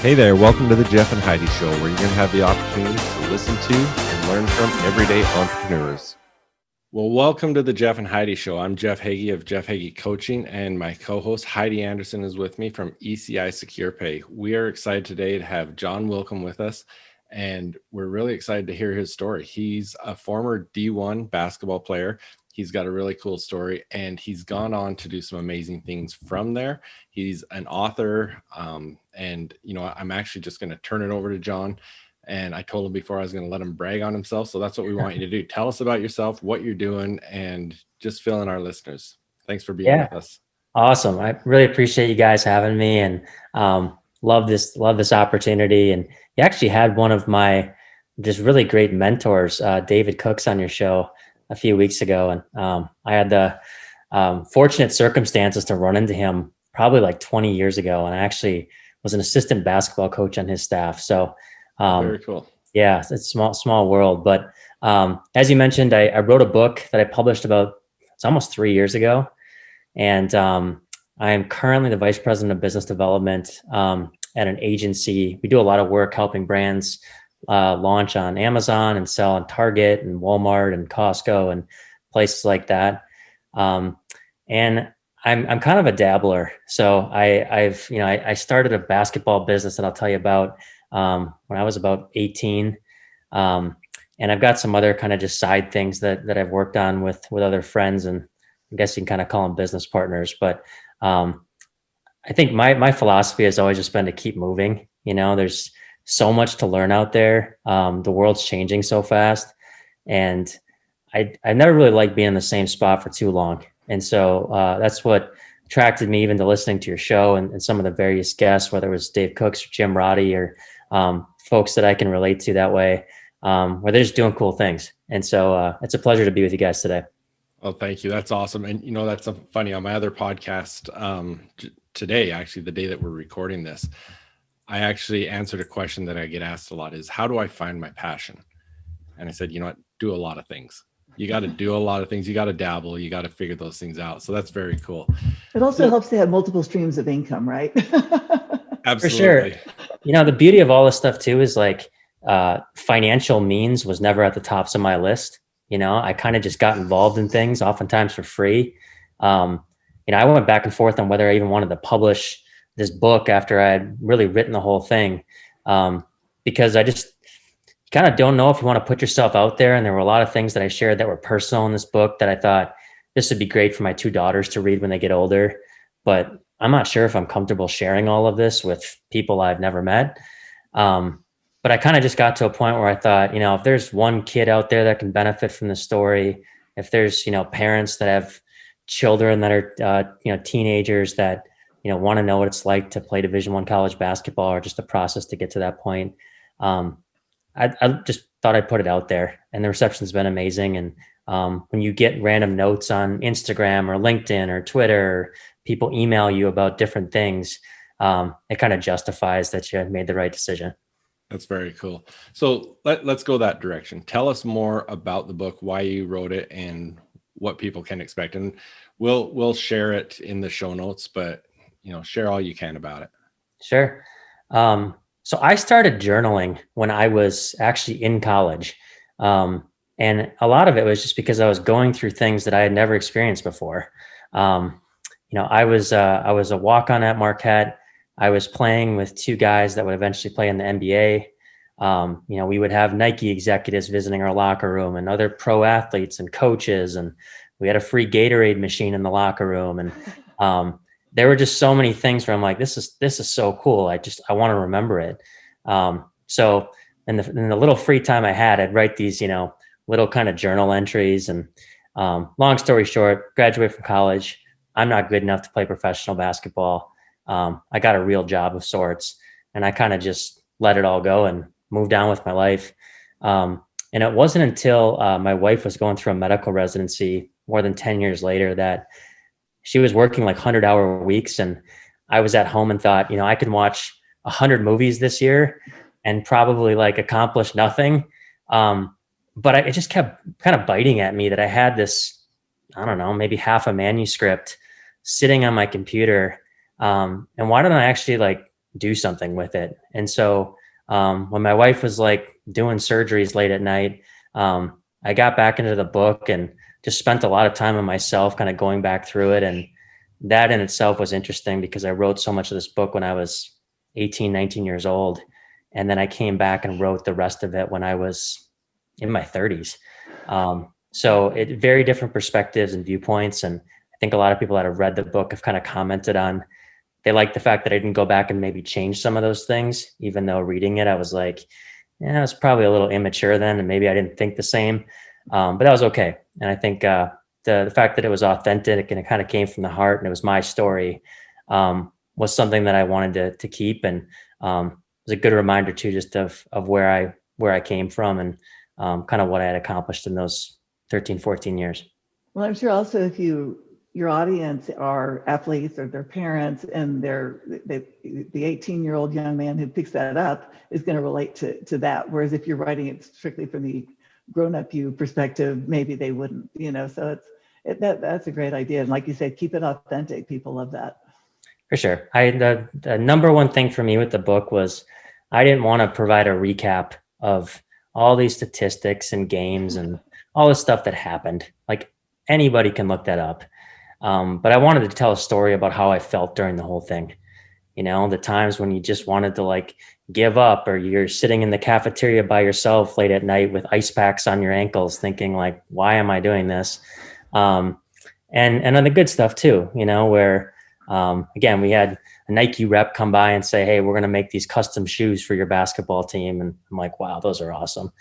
Hey there, welcome to the Jeff and Heidi Show, where you're going to have the opportunity to listen to and learn from everyday entrepreneurs. Well, welcome to the Jeff and Heidi Show. I'm Jeff Heggie of Jeff Heggie Coaching, and my co-host Heidi Anderson is with me from ECI Secure Pay. We are excited today to have John Willkom with us, and we're really excited to hear his story. He's a former D1 basketball player. He's got a really cool story, and he's gone on to do some amazing things from there. He's an author, and I'm actually just going to turn it over to John. And I told him before I was going to let him brag on himself. So that's what we want you to do. Tell us about yourself, what you're doing, and just fill in our listeners. Thanks for being with us. Awesome. I really appreciate you guys having me, and love this opportunity. And you actually had one of my just really great mentors, David Cooks, on your show a few weeks ago. And I had the fortunate circumstances to run into him probably like 20 years ago. And I actually was an assistant basketball coach on his staff. So very cool. Yeah, it's small world. But as you mentioned, I wrote a book that I published it's almost 3 years ago. And I am currently the vice president of business development at an agency. We do a lot of work helping brands launch on Amazon and sell on Target and Walmart and Costco and places like that. And I'm kind of a dabbler. So I started a basketball business that I'll tell you about when I was about 18. And I've got some other kind of just side things that I've worked on with other friends, and I guess you can kind of call them business partners. But I think my philosophy has always just been to keep moving. There's so much to learn out there. The world's changing so fast, and I never really liked being in the same spot for too long. And so that's what attracted me even to listening to your show and some of the various guests, whether it was Dave Cooks or Jim Roddy or folks that I can relate to that way, where they're just doing cool things. And so it's a pleasure to be with you guys today. Well, thank you. That's awesome. And that's funny. On my other podcast today, actually, the day that we're recording this, I actually answered a question that I get asked a lot is, how do I find my passion? And I said, do a lot of things. You got to do a lot of things. You got to dabble. You got to figure those things out. So that's very cool. It also helps to have multiple streams of income, right? Absolutely. For sure. The beauty of all this stuff too is like financial means was never at the tops of my list. I kind of just got involved in things, oftentimes for free. I went back and forth on whether I even wanted to publish this book after I had really written the whole thing, because I just kind of don't know if you want to put yourself out there. And there were a lot of things that I shared that were personal in this book that I thought this would be great for my two daughters to read when they get older. But I'm not sure if I'm comfortable sharing all of this with people I've never met. But I kind of just got to a point where I thought, if there's one kid out there that can benefit from the story, if there's, parents that have children that are, teenagers that, want to know what it's like to play Division I college basketball, or just the process to get to that point. I just thought I'd put it out there, and the reception's been amazing. And when you get random notes on Instagram or LinkedIn or Twitter, or people email you about different things, it kind of justifies that you made the right decision. That's very cool. So let's go that direction. Tell us more about the book, why you wrote it, and what people can expect. And we'll share it in the show notes, but share all you can about it. Sure. So I started journaling when I was actually in college. And a lot of it was just because I was going through things that I had never experienced before. I was a walk-on at Marquette. I was playing with two guys that would eventually play in the NBA. We would have Nike executives visiting our locker room and other pro athletes and coaches. And we had a free Gatorade machine in the locker room. And there were just so many things where I'm like, this is so cool. I want to remember it. So in the little free time I had, I'd write these, little kind of journal entries. And long story short, graduated from college. I'm not good enough to play professional basketball. I got a real job of sorts, and I kind of just let it all go and moved on with my life. And it wasn't until my wife was going through a medical residency more than 10 years later that she was working like 100-hour weeks. And I was at home and thought, I could watch 100 movies this year and probably like accomplish nothing. But it just kept kind of biting at me that I had this, I don't know, maybe half a manuscript sitting on my computer. And why don't I actually like do something with it. And so when my wife was like doing surgeries late at night, I got back into the book and just spent a lot of time on myself, kind of going back through it. And that in itself was interesting because I wrote so much of this book when I was 18, 19 years old. And then I came back and wrote the rest of it when I was in my 30s. So it very different perspectives and viewpoints. And I think a lot of people that have read the book have kind of commented on, they like the fact that I didn't go back and maybe change some of those things, even though reading it, I was like, yeah, I was probably a little immature then. And maybe I didn't think the same, but that was okay. And I think the fact that it was authentic and it kind of came from the heart and it was my story was something that I wanted to keep. And it was a good reminder too, just of where I came from and kind of what I had accomplished in those 13, 14 years. Well, I'm sure also if your audience are athletes or their parents and the 18-year-old young man who picks that up is going to relate to that. Whereas if you're writing it strictly from the grown-up you perspective, maybe they wouldn't, so that's a great idea. And like you said, keep it authentic. People love that. For sure. The number one thing for me with the book was I didn't want to provide a recap of all these statistics and games and all this stuff that happened. Like anybody can look that up. But I wanted to tell a story about how I felt during the whole thing. The times when you just wanted to like give up, or you're sitting in the cafeteria by yourself late at night with ice packs on your ankles thinking like, why am I doing this? And on the good stuff too, where, again, we had a Nike rep come by and say, hey, we're going to make these custom shoes for your basketball team. And I'm like, wow, those are awesome.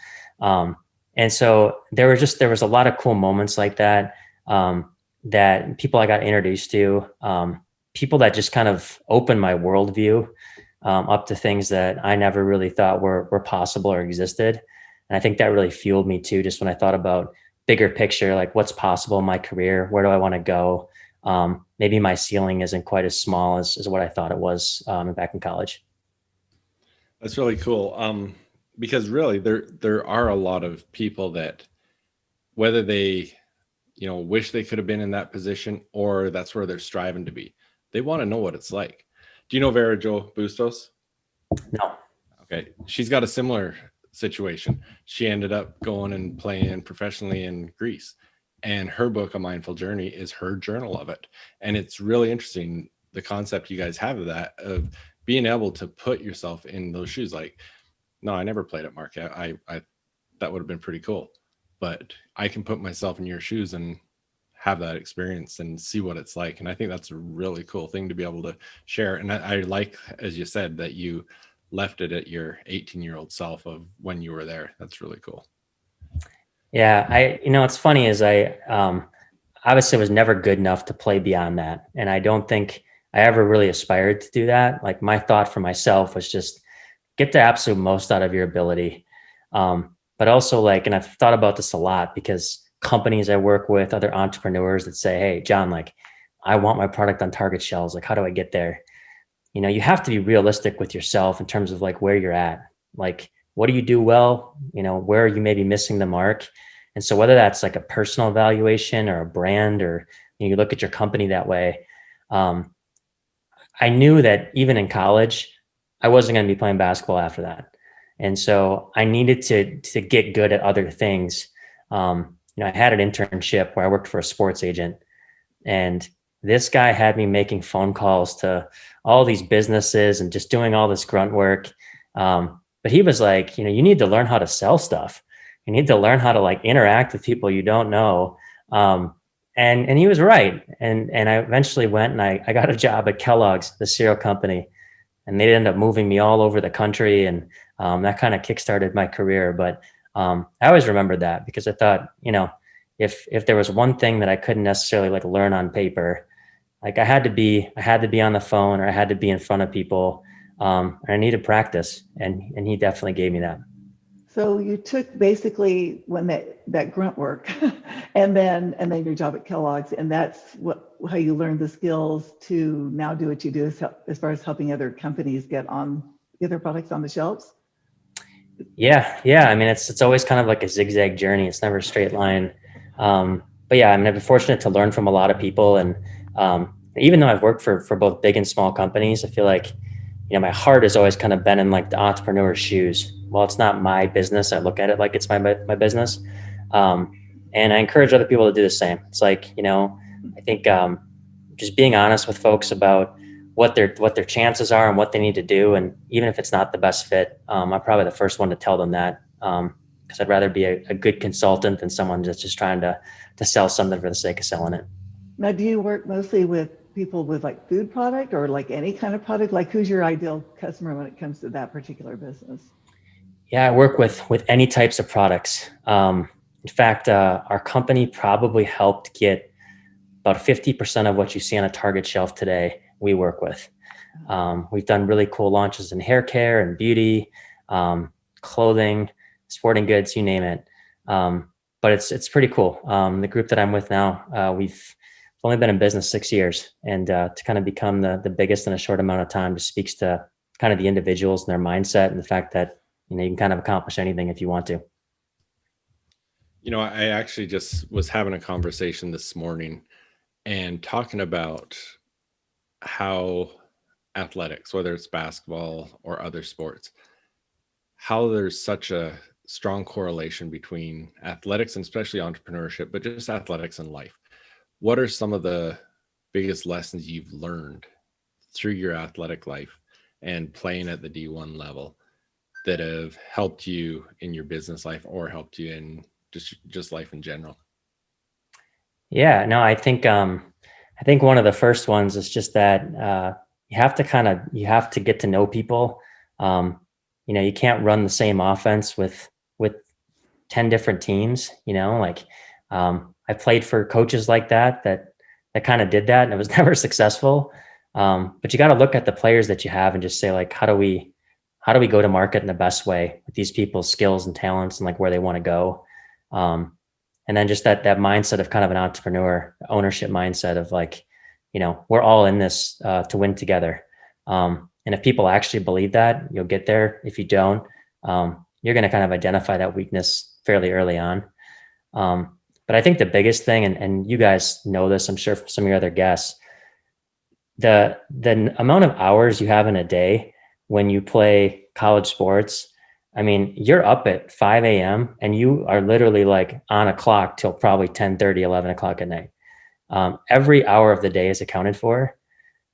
And so there was a lot of cool moments like that, that people I got introduced to, people that just kind of opened my worldview up to things that I never really thought were possible or existed. And I think that really fueled me too, just when I thought about bigger picture, like what's possible in my career, where do I want to go? Maybe my ceiling isn't quite as small as what I thought it was back in college. That's really cool. Because really there are a lot of people that, whether they, wish they could have been in that position or that's where they're striving to be, they want to know what it's like. Do you know Vera Jo Bustos? No. Okay. She's got a similar situation. She ended up going and playing professionally in Greece. And her book, A Mindful Journey, is her journal of it. And it's really interesting, the concept you guys have of that, of being able to put yourself in those shoes. Like, no, I never played at Marquette. I that would have been pretty cool. But I can put myself in your shoes and have that experience and see what it's like. And I think that's a really cool thing to be able to share. And I like, as you said, that you left it at your 18-year-old self of when you were there. That's really cool. Yeah, what's funny is I obviously was never good enough to play beyond that. And I don't think I ever really aspired to do that. Like my thought for myself was just get the absolute most out of your ability. But also and I've thought about this a lot because companies I work with, other entrepreneurs that say, hey, John, like I want my product on Target shelves. Like, how do I get there? You have to be realistic with yourself in terms of like where you're at. Like, what do you do well? Where are you maybe missing the mark? And so whether that's like a personal evaluation or a brand, or you look at your company that way, I knew that even in college, I wasn't going to be playing basketball after that. And so I needed to get good at other things. I had an internship where I worked for a sports agent, and this guy had me making phone calls to all these businesses and just doing all this grunt work. But he was like, you need to learn how to sell stuff. You need to learn how to like interact with people you don't know. And he was right. And I eventually went and I got a job at Kellogg's, the cereal company, and they ended up moving me all over the country. And that kind of kickstarted my career. But I always remembered that because I thought, if there was one thing that I couldn't necessarily like learn on paper, like I had to be on the phone, or I had to be in front of people. And I needed practice, and he definitely gave me that. So you took basically when that grunt work and then your job at Kellogg's, and that's how you learned the skills to now do what you do as far as helping other companies get their products on the shelves. Yeah. I mean, it's always kind of like a zigzag journey. It's never a straight line. But yeah, I mean, I've been fortunate to learn from a lot of people, and even though I've worked for both big and small companies, I feel like my heart has always kind of been in like the entrepreneur's shoes. Well, it's not my business. I look at it like it's my business. And I encourage other people to do the same. It's like, I think just being honest with folks about what their chances are and what they need to do. And even if it's not the best fit, I'm probably the first one to tell them that, because I'd rather be a good consultant than someone that's just trying to sell something for the sake of selling it. Now, do you work mostly with people with like food product or like any kind of product? Like who's your ideal customer when it comes to that particular business? Yeah, I work with any types of products. In fact, our company probably helped get about 50% of what you see on a Target shelf today, we work with. We've done really cool launches in hair care and beauty, clothing, sporting goods, you name it. But it's pretty cool. The group that I'm with now, we've only been in business 6 years, and to kind of become the biggest in a short amount of time just speaks to kind of the individuals and their mindset and the fact that, you can kind of accomplish anything if you want to. I actually just was having a conversation this morning and talking about how athletics, whether it's basketball or other sports, how there's such a strong correlation between athletics and especially entrepreneurship, but just athletics in life. What are some of the biggest lessons you've learned through your athletic life and playing at the D1 level that have helped you in your business life or helped you in just life in general? Yeah, no, I think one of the first ones is just that you have to get to know people. You can't run the same offense with 10 different teams. I played for coaches like that kind of did that, and it was never successful. But you got to look at the players that you have and just say, like, how do we go to market in the best way with these people's skills and talents and like where they want to go. And then just that mindset of kind of an entrepreneur ownership mindset of like, we're all in this to win together. And if people actually believe that, you'll get there. If you don't, you're going to kind of identify that weakness fairly early on. But I think the biggest thing, and you guys know this, I'm sure from some of your other guests, the amount of hours you have in a day when you play college sports, I mean, you're up at 5 a.m. and you are literally like on a clock till probably 10:30, 11 o'clock at night. Every hour of the day is accounted for.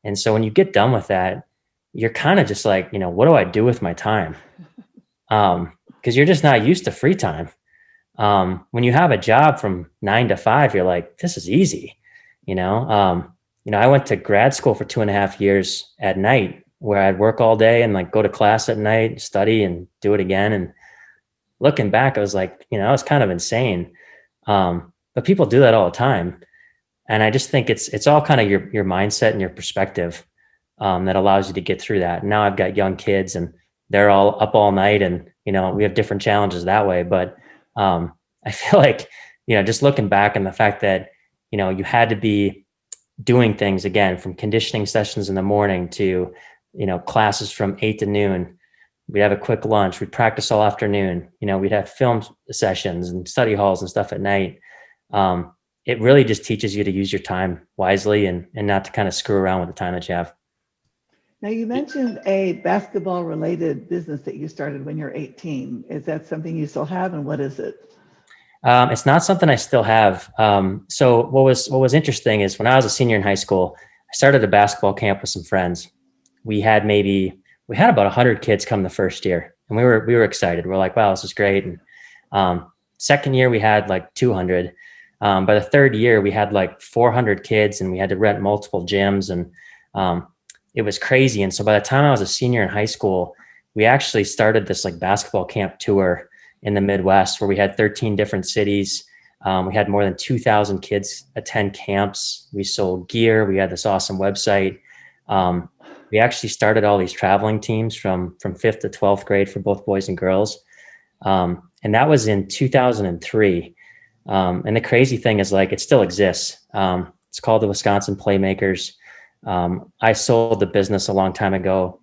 And so when you get done with that, you're kind of just like, what do I do with my time? Because you're just not used to free time. When you have a job from 9 to 5, you're like, this is easy. I went to grad school for 2.5 years at night, where I'd work all day and like go to class at night, study and do it again. And looking back, I was like, it was kind of insane. But people do that all the time. And I just think it's all kind of your mindset and your perspective that allows you to get through that. Now I've got young kids and they're all up all night, and, we have different challenges that way. But I feel like, just looking back and the fact that, you had to be doing things again, from conditioning sessions in the morning to, classes from 8 to noon. We'd have a quick lunch. We'd practice all afternoon. We'd have film sessions and study halls and stuff at night. It really just teaches you to use your time wisely and not to kind of screw around with the time that you have. Now, you mentioned a basketball related business that you started when you're 18. Is that something you still have, and what is it? It's not something I still have. So what was interesting is when I was a senior in high school, I started a basketball camp with some friends. We had about 100 kids come the first year, and we were excited. We're like, wow, this is great. And second year we had like 200. By the third year we had like 400 kids, and we had to rent multiple gyms, and it was crazy. And so by the time I was a senior in high school, we actually started this like basketball camp tour in the Midwest, where we had 13 different cities. We had more than 2,000 kids attend camps. We sold gear. We had this awesome website. We actually started all these traveling teams from 5th to 12th grade for both boys and girls. And that was in 2003. And the crazy thing is, like, it still exists. It's called the Wisconsin Playmakers. I sold the business a long time ago,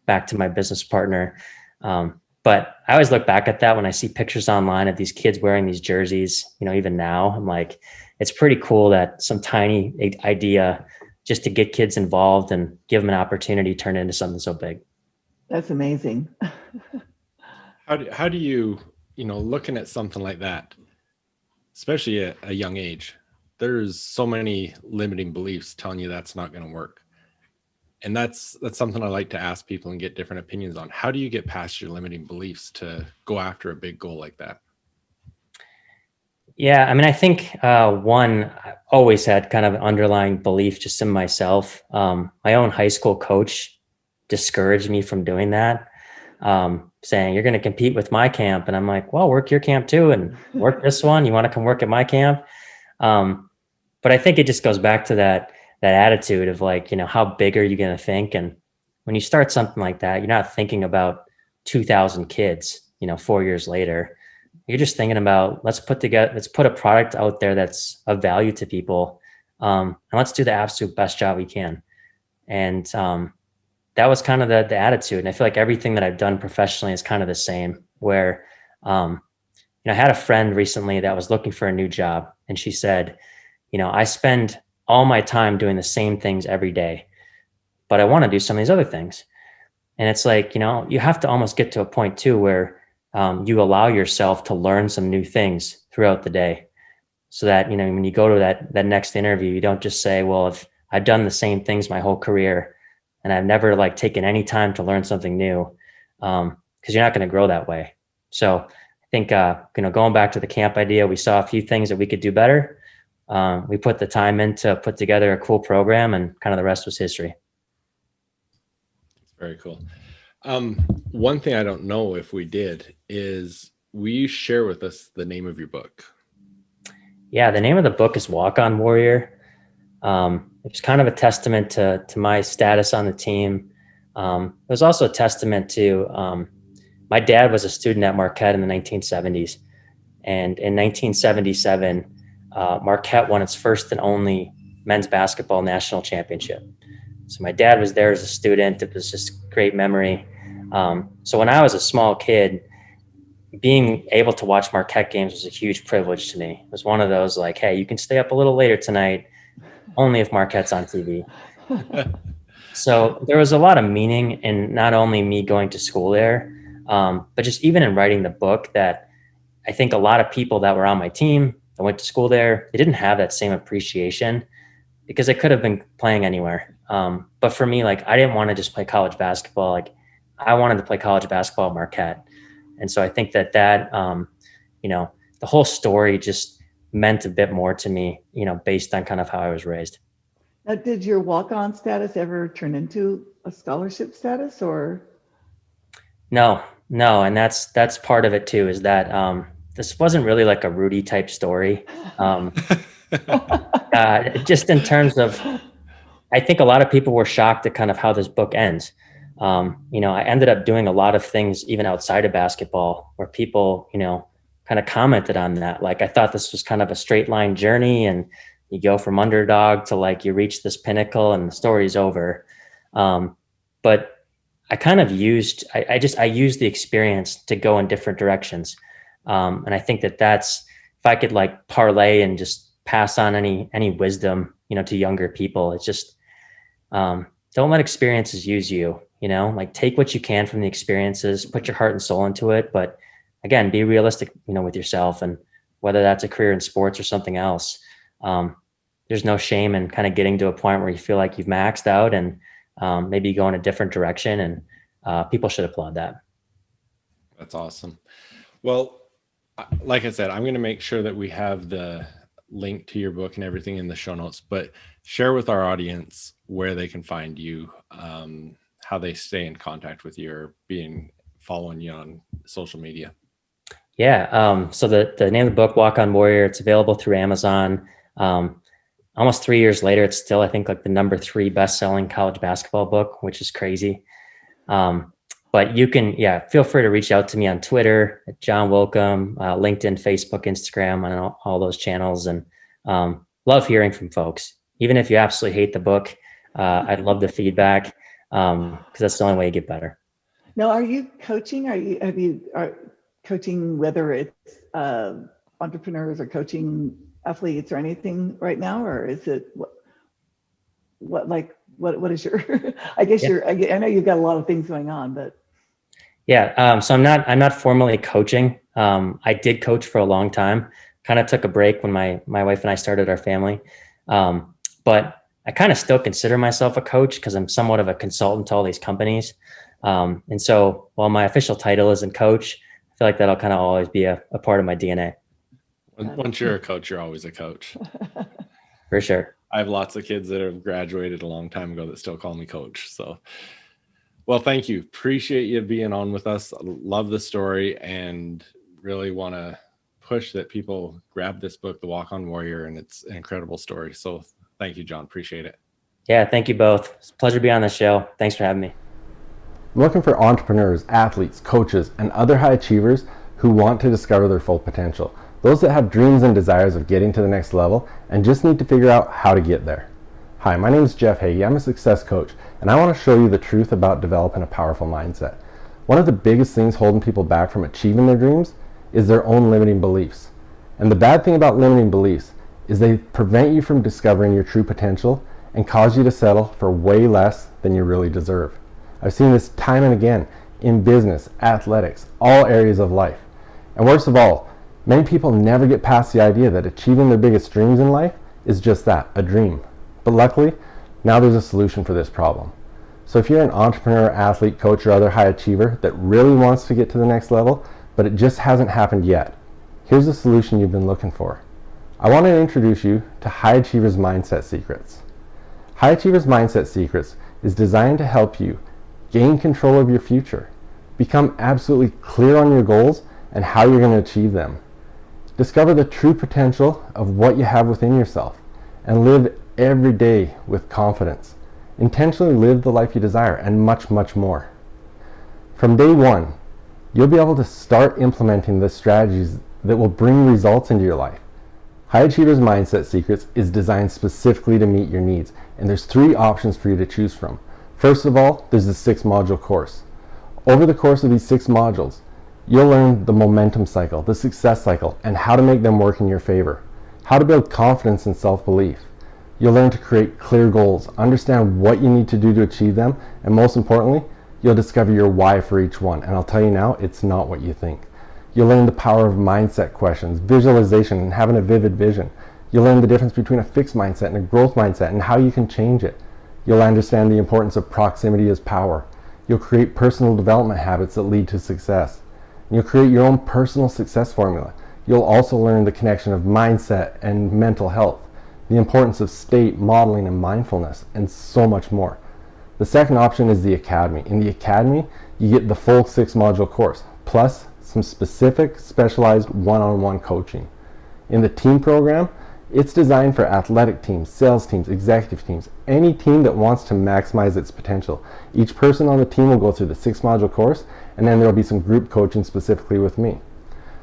back to my business partner. But I always look back at that when I see pictures online of these kids wearing these jerseys, even now, I'm like, it's pretty cool that some tiny idea just to get kids involved and give them an opportunity to turn into something so big. That's amazing. How do you, looking at something like that, especially at a young age, there's so many limiting beliefs telling you that's not going to work. And that's something I like to ask people and get different opinions on. How do you get past your limiting beliefs to go after a big goal like that? Yeah, I mean, I think one, I always had kind of an underlying belief just in myself. My own high school coach discouraged me from doing that, saying, you're going to compete with my camp. And I'm like, well, work your camp too and work this one. You want to come work at my camp? But I think it just goes back to that attitude of like, how big are you going to think? And when you start something like that, you're not thinking about 2,000 kids, 4 years later. You're just thinking about, let's put a product out there that's of value to people. And let's do the absolute best job we can. And that was kind of the attitude. And I feel like everything that I've done professionally is kind of the same, where, I had a friend recently that was looking for a new job. And she said, I spend all my time doing the same things every day, but I want to do some of these other things. And it's like, you have to almost get to a point too, where you allow yourself to learn some new things throughout the day, so that, when you go to that next interview, you don't just say, well, if I've done the same things my whole career and I've never like taken any time to learn something new, because you're not going to grow that way. So I think, going back to the camp idea, we saw a few things that we could do better. We put the time in to put together a cool program, and kind of the rest was history. Very cool. One thing I don't know if we did is, will you share with us the name of your book? Yeah, the name of the book is Walkon Warrior. It was kind of a testament to my status on the team. It was also a testament to my dad was a student at Marquette in the 1970s. And in 1977, Marquette won its first and only men's basketball national championship. So my dad was there as a student. It was just a great memory. So when I was a small kid, being able to watch Marquette games was a huge privilege to me. It was one of those like, hey, you can stay up a little later tonight, only if Marquette's on TV. So there was a lot of meaning in not only me going to school there, but just even in writing the book, that I think a lot of people that were on my team that went to school there, they didn't have that same appreciation, because I could have been playing anywhere. But for me, like, I didn't want to just play college basketball. Like, I wanted to play college basketball at Marquette. And so I think that the whole story just meant a bit more to me, based on kind of how I was raised. Now, did your walk-on status ever turn into a scholarship status, or? No. And that's part of it too, is that this wasn't really like a Rudy type story. Just in terms of, I think a lot of people were shocked at kind of how this book ends. I ended up doing a lot of things even outside of basketball, where people, kind of commented on that. Like, I thought this was kind of a straight line journey, and you go from underdog to like, you reach this pinnacle and the story's over. But I kind of used the experience to go in different directions. And I think that's, if I could like parlay and just pass on any wisdom, to younger people, it's just, don't let experiences use you, like, take what you can from the experiences, put your heart and soul into it. But again, be realistic, with yourself, and whether that's a career in sports or something else. There's no shame in kind of getting to a point where you feel like you've maxed out, and maybe go in a different direction, and people should applaud that. That's awesome. Well, like I said, I'm going to make sure that we have the link to your book and everything in the show notes, but share with our audience where they can find you, how they stay in contact with you, or following you on social media. Yeah. So the name of the book, Walkon Warrior, it's available through Amazon. Almost 3 years later, it's still, I think, like the number 3 best-selling college basketball book, which is crazy. But you can, feel free to reach out to me on Twitter at John Willkom, LinkedIn, Facebook, Instagram, on all those channels. And love hearing from folks. Even if you absolutely hate the book, I'd love the feedback, because that's the only way you get better. Now, are you coaching? Are coaching, whether it's entrepreneurs or coaching athletes or anything right now, or is it? what is your, I guess I know you've got a lot of things going on, but. Yeah. So I'm not formally coaching. I did coach for a long time, kind of took a break when my wife and I started our family. But I kind of still consider myself a coach because I'm somewhat of a consultant to all these companies. And so while my official title isn't coach, I feel like that'll kind of always be a part of my DNA. Once you're a coach, you're always a coach. For sure. I have lots of kids that have graduated a long time ago that still call me coach. So, well, thank you. Appreciate you being on with us. Love the story and really want to push that people grab this book, The Walkon Warrior, and it's an incredible story. So thank you, John. Appreciate it. Yeah, thank you both. It's a pleasure to be on the show. Thanks for having me. I'm looking for entrepreneurs, athletes, coaches, and other high achievers who want to discover their full potential. Those that have dreams and desires of getting to the next level and just need to figure out how to get there. Hi, my name is Jeff Heggie. I'm a success coach, and I want to show you the truth about developing a powerful mindset. One of the biggest things holding people back from achieving their dreams is their own limiting beliefs. And the bad thing about limiting beliefs is they prevent you from discovering your true potential and cause you to settle for way less than you really deserve. I've seen this time and again in business, athletics, all areas of life. And worst of all, many people never get past the idea that achieving their biggest dreams in life is just that, a dream. But luckily, now there's a solution for this problem. So if you're an entrepreneur, athlete, coach, or other high achiever that really wants to get to the next level, but it just hasn't happened yet, here's the solution you've been looking for. I want to introduce you to High Achievers Mindset Secrets. High Achievers Mindset Secrets is designed to help you gain control of your future, become absolutely clear on your goals and how you're going to achieve them. Discover the true potential of what you have within yourself and live every day with confidence. Intentionally live the life you desire and much, much more. From day one, you'll be able to start implementing the strategies that will bring results into your life. High Achievers Mindset Secrets is designed specifically to meet your needs, and there's 3 options for you to choose from. First of all, there's the 6-module course. Over the course of these 6 modules, you'll learn the momentum cycle, the success cycle, and how to make them work in your favor. How to build confidence and self-belief. You'll learn to create clear goals, understand what you need to do to achieve them, and most importantly, you'll discover your why for each one. And I'll tell you now, it's not what you think. You'll learn the power of mindset questions, visualization, and having a vivid vision. You'll learn the difference between a fixed mindset and a growth mindset and how you can change it. You'll understand the importance of proximity as power. You'll create personal development habits that lead to success. And you'll create your own personal success formula. You'll also learn the connection of mindset and mental health, the importance of state, modeling, and mindfulness, and so much more. The second option is the Academy. In the Academy, you get the full 6-module course, plus some specific, specialized one-on-one coaching. In the team program, it's designed for athletic teams, sales teams, executive teams, any team that wants to maximize its potential. Each person on the team will go through the 6-module course, and then there will be some group coaching specifically with me.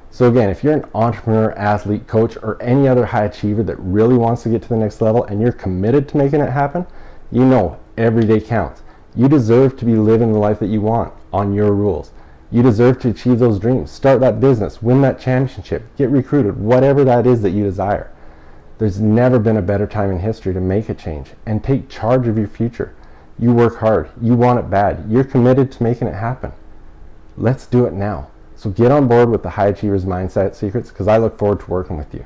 So again, if you're an entrepreneur, athlete, coach, or any other high achiever that really wants to get to the next level and you're committed to making it happen, you know every day counts. You deserve to be living the life that you want on your rules. You deserve to achieve those dreams, start that business, win that championship, get recruited, whatever that is that you desire. There's never been a better time in history to make a change and take charge of your future. You work hard, you want it bad, you're committed to making it happen. Let's do it now. So get on board with the High Achievers Mindset Secrets because I look forward to working with you.